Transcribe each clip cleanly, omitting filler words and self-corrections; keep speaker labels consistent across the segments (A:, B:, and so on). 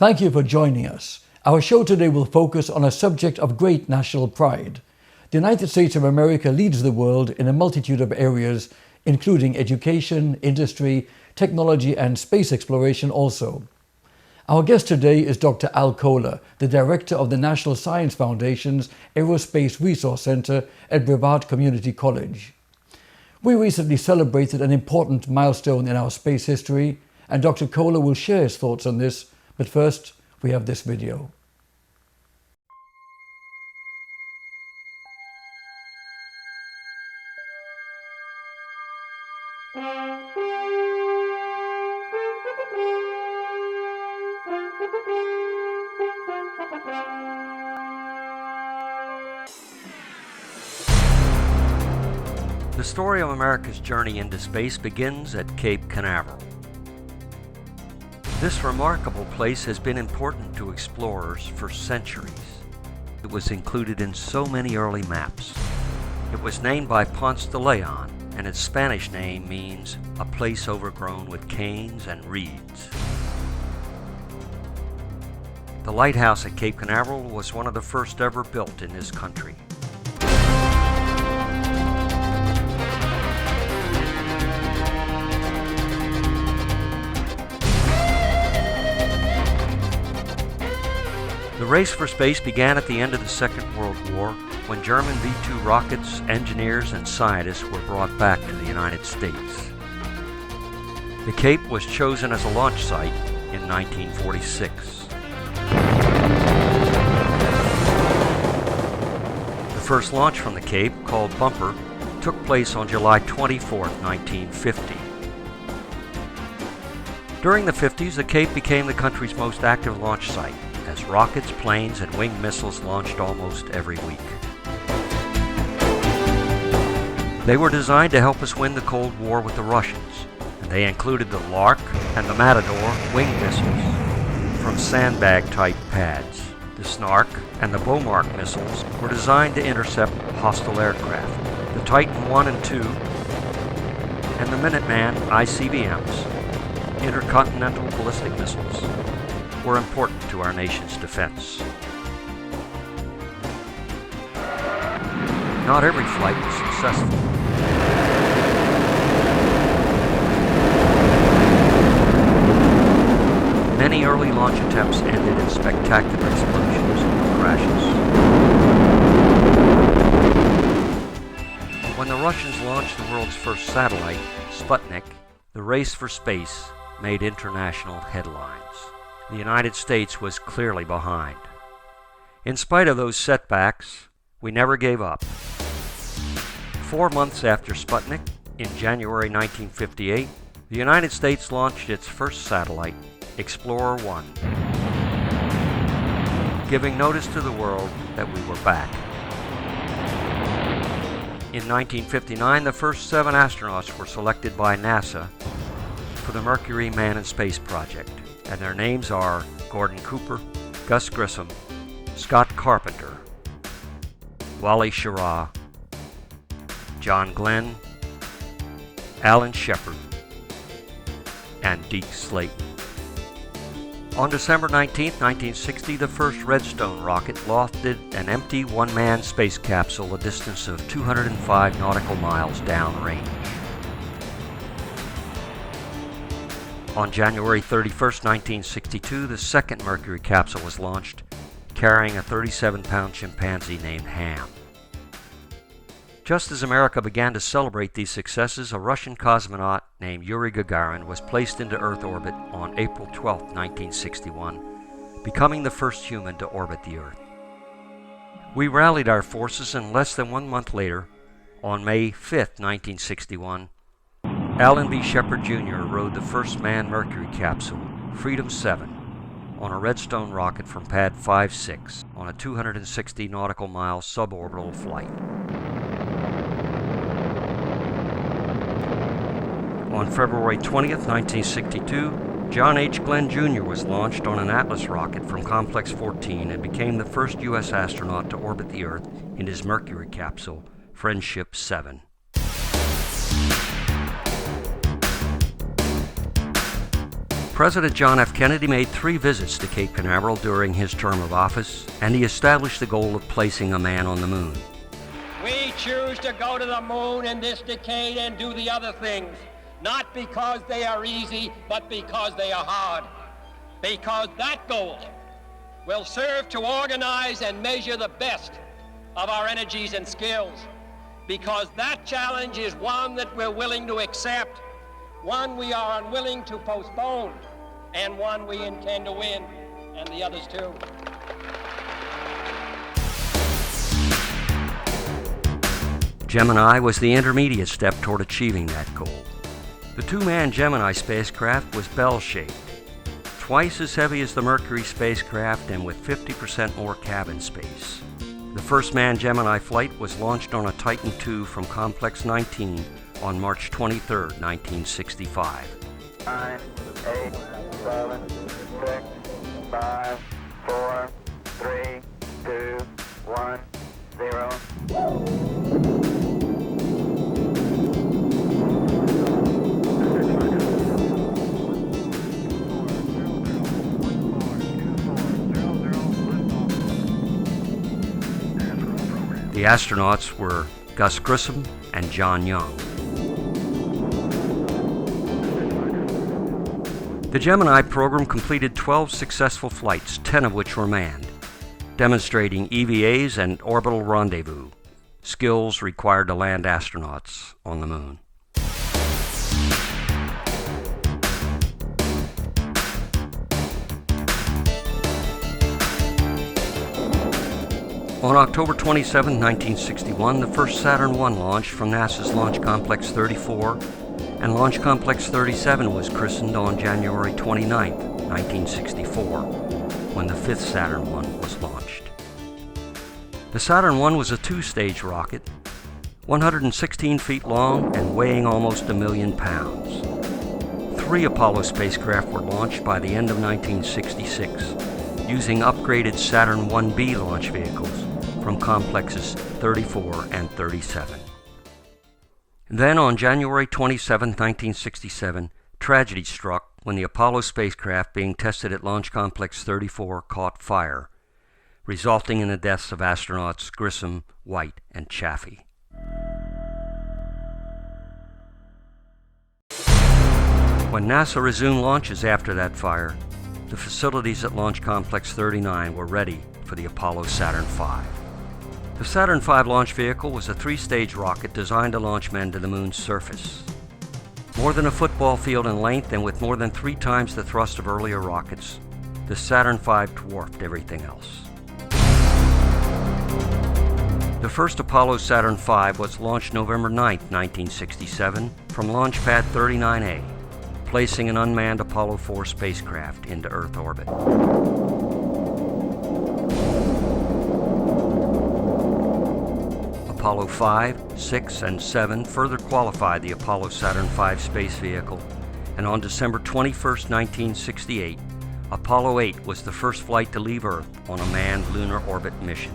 A: Thank you for joining us. Our show today will focus on a subject of great national pride. The United States of America leads the world in a multitude of areas, including education, industry, technology, and space exploration also. Our guest today is Dr. Al Kohler, the director of the National Science Foundation's Aerospace Resource Center at Brevard Community College. We recently celebrated an important milestone in our space history, and Dr. Kohler will share his thoughts on this, but first we have this video.
B: The story of America's journey into space begins at Cape Canaveral. This remarkable place has been important to explorers for centuries. It was included in so many early maps. It was named by Ponce de Leon, and its Spanish name means a place overgrown with canes and reeds. The lighthouse at Cape Canaveral was one of the first ever built in this country. The race for space began at the end of the Second World War when German V-2 rockets, engineers, and scientists were brought back to the United States. The Cape was chosen as a launch site in 1946. The first launch from the Cape, called Bumper, took place on July 24, 1950. During the 50s, the Cape became the country's most active launch site, as rockets, planes, and winged missiles launched almost every week. They were designed to help us win the Cold War with the Russians, and they included the Lark and the Matador winged missiles from sandbag-type pads. The Snark and the Beaumark missiles were designed to intercept hostile aircraft. The Titan I and II and the Minuteman ICBMs, intercontinental ballistic missiles, were important to our nation's defense. Not every flight was successful. Many early launch attempts ended in spectacular explosions and crashes. When the Russians launched the world's first satellite, Sputnik, the race for space made international headlines. The United States was clearly behind. In spite of those setbacks, we never gave up. 4 months after Sputnik, in January 1958, the United States launched its first satellite, Explorer 1, giving notice to the world that we were back. In 1959, the first 7 astronauts were selected by NASA for the Mercury Man in Space project, and their names are Gordon Cooper, Gus Grissom, Scott Carpenter, Wally Schirra, John Glenn, Alan Shepard, and Deke Slayton. On December 19, 1960, the first Redstone rocket lofted an empty one-man space capsule a distance of 205 nautical miles downrange. On January 31, 1962, the second Mercury capsule was launched, carrying a 37-pound chimpanzee named Ham. Just as America began to celebrate these successes, a Russian cosmonaut named Yuri Gagarin was placed into Earth orbit on April 12, 1961, becoming the first human to orbit the Earth. We rallied our forces, and less than 1 month later, on May 5, 1961, Alan B. Shepard Jr. rode the first manned Mercury capsule, Freedom 7, on a Redstone rocket from Pad 5-6 on a 260 nautical mile suborbital flight. On February 20, 1962, John H. Glenn Jr. was launched on an Atlas rocket from Complex 14 and became the first U.S. astronaut to orbit the Earth in his Mercury capsule, Friendship 7. President John F. Kennedy made 3 visits to Cape Canaveral during his term of office, and he established the goal of placing a man on the moon.
C: We choose to go to the moon in this decade and do the other things, not because they are easy, but because they are hard. Because that goal will serve to organize and measure the best of our energies and skills. Because that challenge is one that we're willing to accept, one we are unwilling to postpone, and one we intend to win, and the others too.
B: Gemini was the intermediate step toward achieving that goal. The 2-man Gemini spacecraft was bell-shaped, twice as heavy as the Mercury spacecraft and with 50% more cabin space. The first manned Gemini flight was launched on a Titan II from Complex 19 on March 23, 1965.
D: 9, 8, 7, 6, 5, 4, 3, 2, 1, 0.
B: The astronauts were Gus Grissom and John Young. The Gemini program completed 12 successful flights, 10 of which were manned, demonstrating EVAs and orbital rendezvous, skills required to land astronauts on the moon. On October 27, 1961, the first Saturn I launched from NASA's Launch Complex 34, and Launch Complex 37 was christened on January 29, 1964, when the fifth Saturn I was launched. The Saturn I was a 2-stage rocket, 116 feet long and weighing almost 1 million pounds. 3 Apollo spacecraft were launched by the end of 1966, using upgraded Saturn 1B launch vehicles from complexes 34 and 37. Then on January 27, 1967, tragedy struck when the Apollo spacecraft being tested at Launch Complex 34 caught fire, resulting in the deaths of astronauts Grissom, White, and Chaffee. When NASA resumed launches after that fire, the facilities at Launch Complex 39 were ready for the Apollo Saturn V. The Saturn V launch vehicle was a 3-stage rocket designed to launch men to the moon's surface. More than a football field in length and with more than 3 times the thrust of earlier rockets, the Saturn V dwarfed everything else. The first Apollo Saturn V was launched November 9, 1967, from Launch Pad 39A, placing an unmanned Apollo 4 spacecraft into Earth orbit. Apollo 5, 6, and 7 further qualified the Apollo Saturn V space vehicle, and on December 21, 1968, Apollo 8 was the first flight to leave Earth on a manned lunar orbit mission.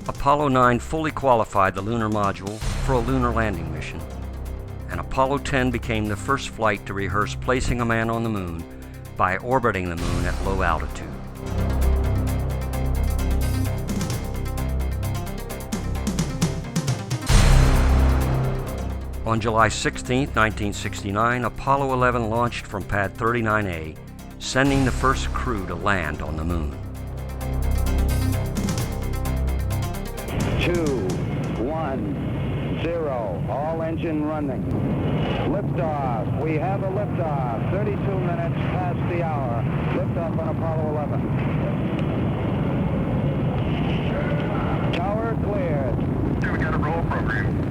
B: Apollo 9 fully qualified the lunar module for a lunar landing mission, and Apollo 10 became the first flight to rehearse placing a man on the moon by orbiting the moon at low altitude. On July 16, 1969, Apollo 11 launched from Pad 39A, sending the first crew to land on the moon.
D: 2, 1, 0. All engine running. Liftoff. We have a liftoff. 32 minutes past the hour. Liftoff on Apollo 11. Tower cleared.
E: We got a roll program.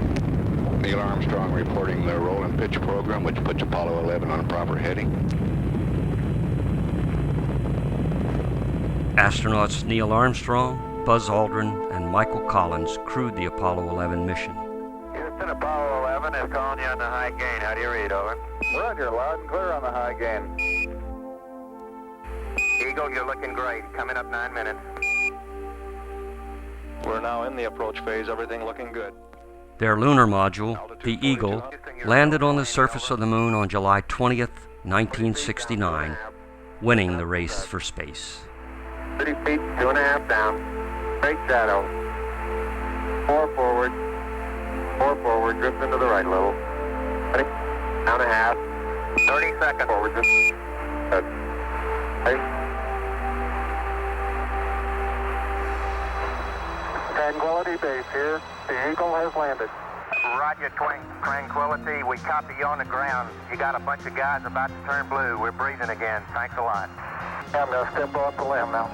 E: Neil Armstrong reporting the roll and pitch program, which puts Apollo 11 on a proper heading.
B: Astronauts Neil Armstrong, Buzz Aldrin, and Michael Collins crewed the Apollo 11 mission.
D: Houston, Apollo 11 is calling you on the high gain. How do you read, over? Roger, loud and clear on the high gain. Eagle, you're looking great. Coming up 9 minutes.
F: We're now in the approach phase, everything looking good.
B: Their lunar module, the Eagle, landed on the surface of the moon on July 20th, 1969, winning the race for space.
E: 30 feet, 2.5 down. Straight shadow. 4 forward. 4 forward. Drift into the right a little. 20. Down a half. 30 seconds forward. Good. Ready? Tranquility Base here. The Eagle has landed.
F: Roger, Tranquility. We copy you on the ground. You got a bunch of guys about to turn blue. We're breathing again. Thanks a lot.
E: I'm going to step off the limb now.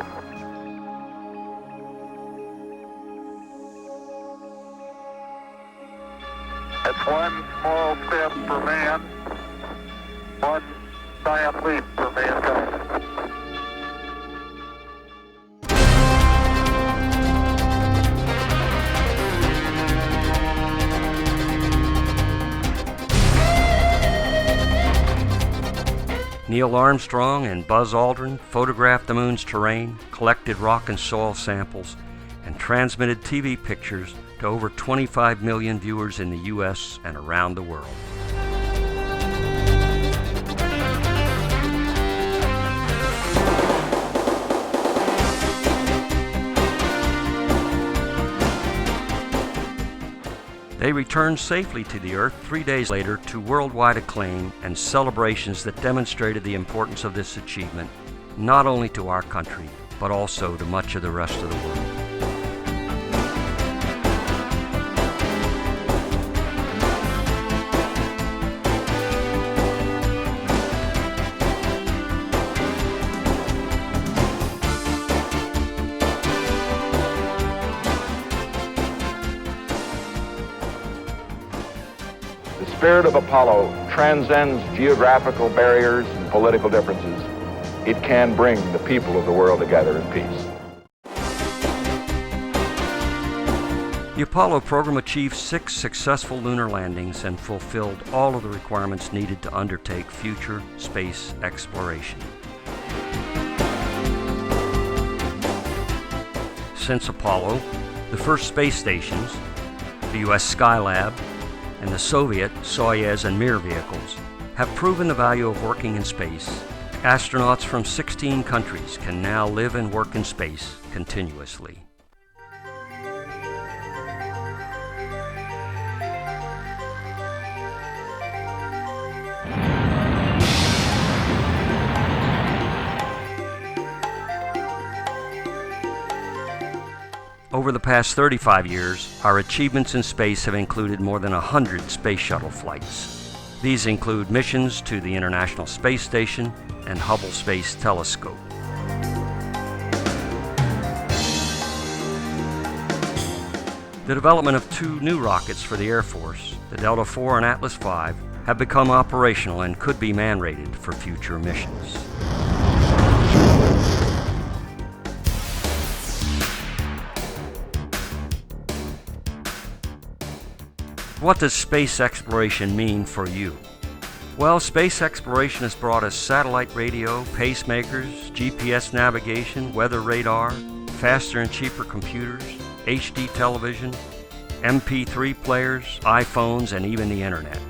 E: It's one small step for man, one giant leap for mankind.
B: Neil Armstrong and Buzz Aldrin photographed the moon's terrain, collected rock and soil samples, and transmitted TV pictures to over 25 million viewers in the U.S. and around the world. They returned safely to the Earth 3 days later to worldwide acclaim and celebrations that demonstrated the importance of this achievement, not only to our country, but also to much of the rest of the world.
D: The spirit of Apollo transcends geographical barriers and political differences. It can bring the people of the world together in peace.
B: The Apollo program achieved 6 successful lunar landings and fulfilled all of the requirements needed to undertake future space exploration. Since Apollo, the first space stations, the U.S. Skylab, and the Soviet Soyuz and Mir vehicles have proven the value of working in space. Astronauts from 16 countries can now live and work in space continuously. Over the past 35 years, our achievements in space have included more than 100 Space Shuttle flights. These include missions to the International Space Station and Hubble Space Telescope. The development of 2 new rockets for the Air Force, the Delta IV and Atlas V, have become operational and could be man-rated for future missions. What does space exploration mean for you? Well, space exploration has brought us satellite radio, pacemakers, GPS navigation, weather radar, faster and cheaper computers, HD television, MP3 players, iPhones, and even the internet.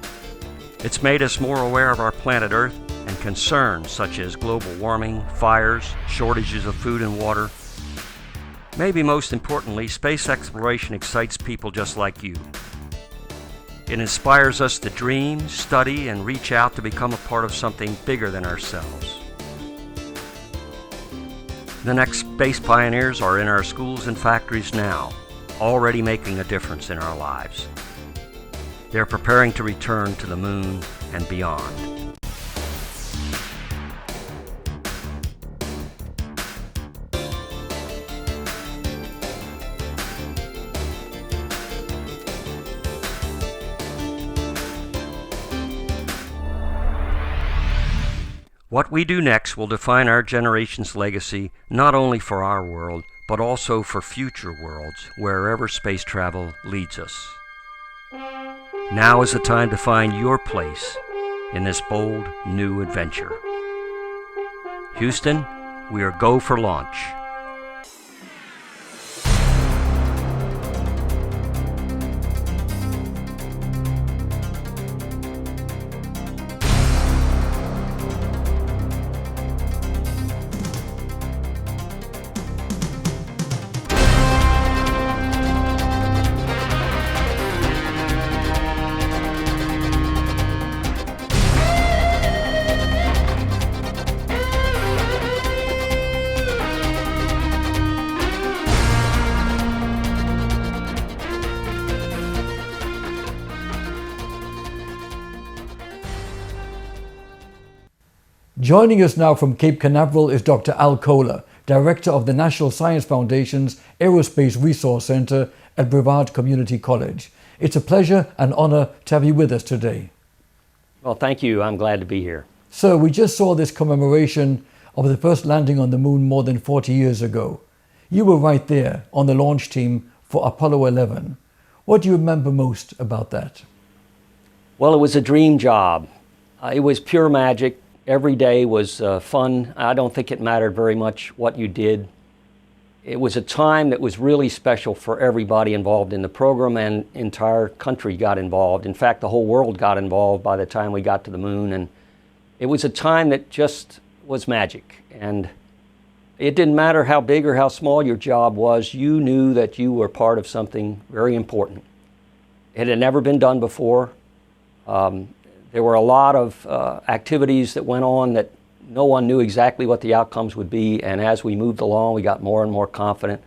B: It's made us more aware of our planet Earth and concerns such as global warming, fires, shortages of food and water. Maybe most importantly, space exploration excites people just like you. It inspires us to dream, study, and reach out to become a part of something bigger than ourselves. The next space pioneers are in our schools and factories now, already making a difference in our lives. They're preparing to return to the moon and beyond. What we do next will define our generation's legacy not only for our world, but also for future worlds, wherever space travel leads us. Now is the time to find your place in this bold new adventure. Houston, we are go for launch.
A: Joining us now from Cape Canaveral is Dr. Al Kohler, Director of the National Science Foundation's Aerospace Resource Center at Brevard Community College. It's a pleasure and honor to have you with us today.
G: Well, thank you. I'm glad to be here.
A: So we just saw this commemoration of the first landing on the moon more than 40 years ago. You were right there on the launch team for Apollo 11. What do you remember most about that?
G: Well, it was a dream job. It was pure magic. Every day was fun. I don't think it mattered very much what you did. It was a time that was really special for everybody involved in the program, and the entire country got involved. In fact, the whole world got involved by the time we got to the moon, and it was a time that just was magic. And it didn't matter how big or how small your job was, you knew that you were part of something very important. It had never been done before. There were a lot of activities that went on that no one knew exactly what the outcomes would be, and as we moved along, we got more and more confident.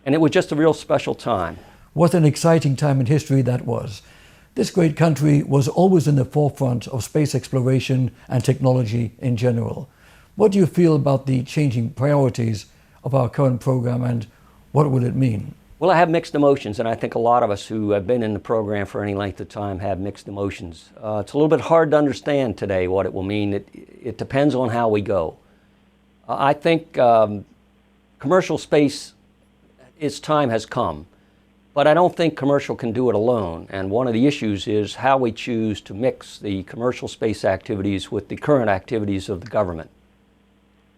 G: And it was just a real special time.
A: What an exciting time in history that was. This great country was always in the forefront of space exploration and technology in general. What do you feel about the changing priorities of our current program, and what will it mean?
G: Well, I have mixed emotions, and I think a lot of us who have been in the program for any length of time have mixed emotions. It's a little bit hard to understand today what it will mean. It depends on how we go. I think commercial space, its time has come, but I don't think commercial can do it alone. And one of the issues is how we choose to mix the commercial space activities with the current activities of the government.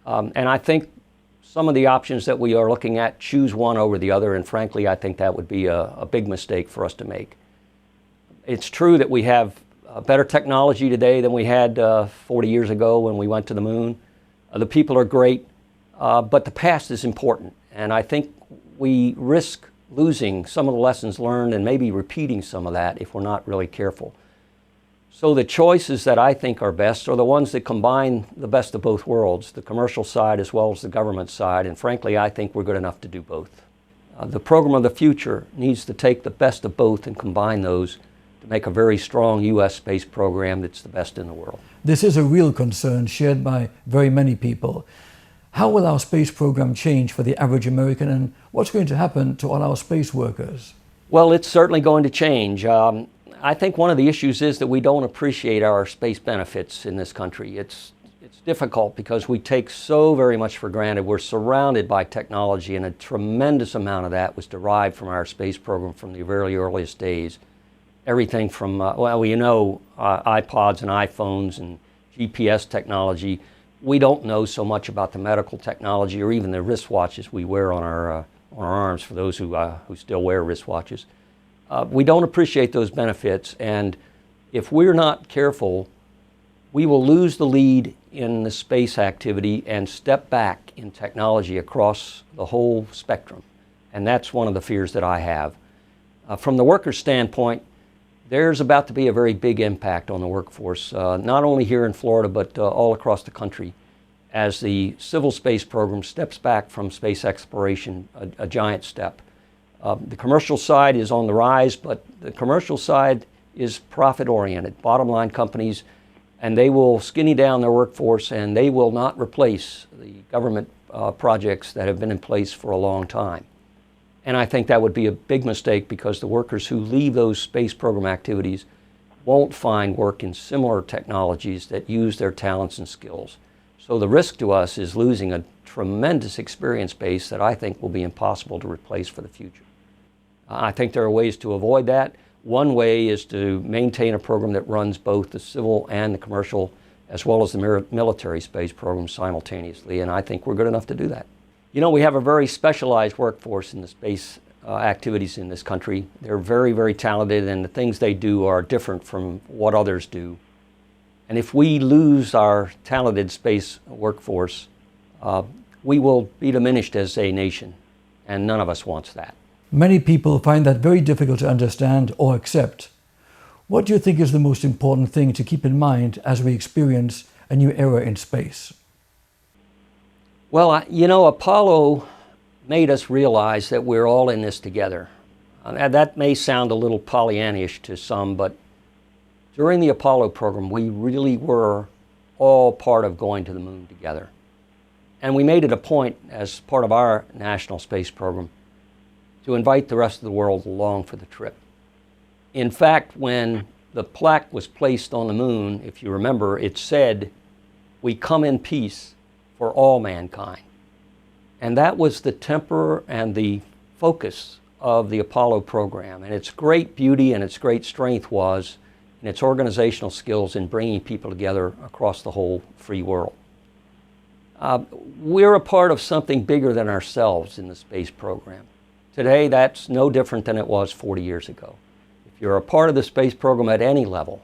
G: And I think some of the options that we are looking at choose one over the other, and frankly, I think that would be a big mistake for us to make. It's true that we have better technology today than we had 40 years ago when we went to the moon. The people are great, but the past is important, and I think we risk losing some of the lessons learned and maybe repeating some of that if we're not really careful. So the choices that I think are best are the ones that combine the best of both worlds, the commercial side as well as the government side, and frankly, I think we're good enough to do both. The program of the future needs to take the best of both and combine those to make a very strong U.S. space program that's the best in the world.
A: This is a real concern shared by very many people. How will our space program change for the average American, and what's going to happen to all our space workers?
G: Well, it's certainly going to change. I think one of the issues is that we don't appreciate our space benefits in this country. It's difficult because we take so very much for granted. We're surrounded by technology, and a tremendous amount of that was derived from our space program from the very earliest days. Everything from, iPods and iPhones and GPS technology. We don't know so much about the medical technology or even the wristwatches we wear on our arms for those who still wear wristwatches. We don't appreciate those benefits, and if we're not careful, we will lose the lead in the space activity and step back in technology across the whole spectrum. And that's one of the fears that I have. From the worker's standpoint, there's about to be a very big impact on the workforce, not only here in Florida, but all across the country, as the civil space program steps back from space exploration, a giant step. The commercial side is on the rise, but the commercial side is profit-oriented, bottom-line companies, and they will skinny down their workforce, and they will not replace the government projects that have been in place for a long time. And I think that would be a big mistake because the workers who leave those space program activities won't find work in similar technologies that use their talents and skills. So the risk to us is losing a tremendous experience base that I think will be impossible to replace for the future. I think there are ways to avoid that. One way is to maintain a program that runs both the civil and the commercial, as well as the military space program simultaneously, and I think we're good enough to do that. You know, we have a very specialized workforce in the space activities in this country. They're very, very talented, and the things they do are different from what others do. And if we lose our talented space workforce, we will be diminished as a nation, and none of us wants that.
A: Many people find that very difficult to understand or accept. What do you think is the most important thing to keep in mind as we experience a new era in space?
G: Well, Apollo made us realize that we're all in this together. That may sound a little Pollyannish to some, but during the Apollo program, we really were all part of going to the moon together. And we made it a point as part of our national space program to invite the rest of the world along for the trip. In fact, when the plaque was placed on the moon, if you remember, it said, "We come in peace for all mankind." And that was the temper and the focus of the Apollo program. And its great beauty and its great strength was in its organizational skills in bringing people together across the whole free world. We're a part of something bigger than ourselves in the space program. Today, that's no different than it was 40 years ago. If you're a part of the space program at any level,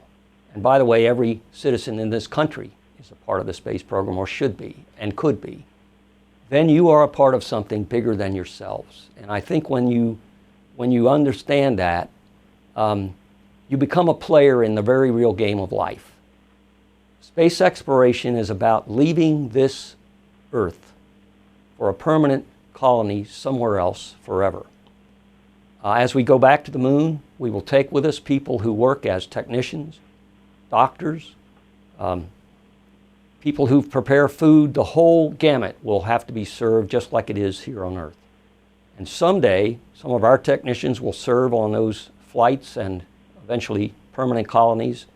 G: and by the way, every citizen in this country is a part of the space program, or should be, and could be, then you are a part of something bigger than yourselves. And I think when you understand that, you become a player in the very real game of life. Space exploration is about leaving this Earth for a permanent colony somewhere else forever. As we go back to the moon, we will take with us people who work as technicians, doctors, people who prepare food. The whole gamut will have to be served just like it is here on Earth. And someday, some of our technicians will serve on those flights and eventually permanent colonies.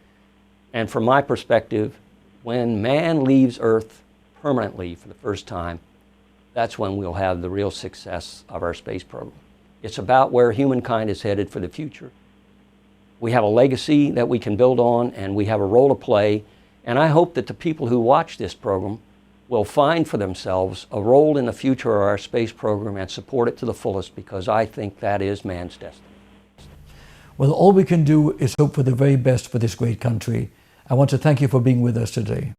G: And from my perspective, when man leaves Earth permanently for the first time, that's when we'll have the real success of our space program. It's about where humankind is headed for the future. We have a legacy that we can build on, and we have a role to play. And I hope that the people who watch this program will find for themselves a role in the future of our space program and support it to the fullest, because I think that is man's destiny.
A: Well, all we can do is hope for the very best for this great country. I want to thank you for being with us today.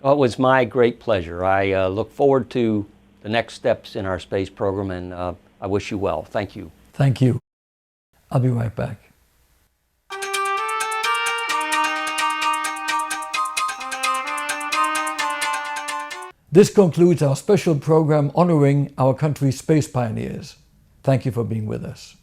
G: Well, it was my great pleasure. I look forward to the next steps in our space program, and I wish you well. Thank you.
A: Thank you. I'll be right back. This concludes our special program honoring our country's space pioneers. Thank you for being with us.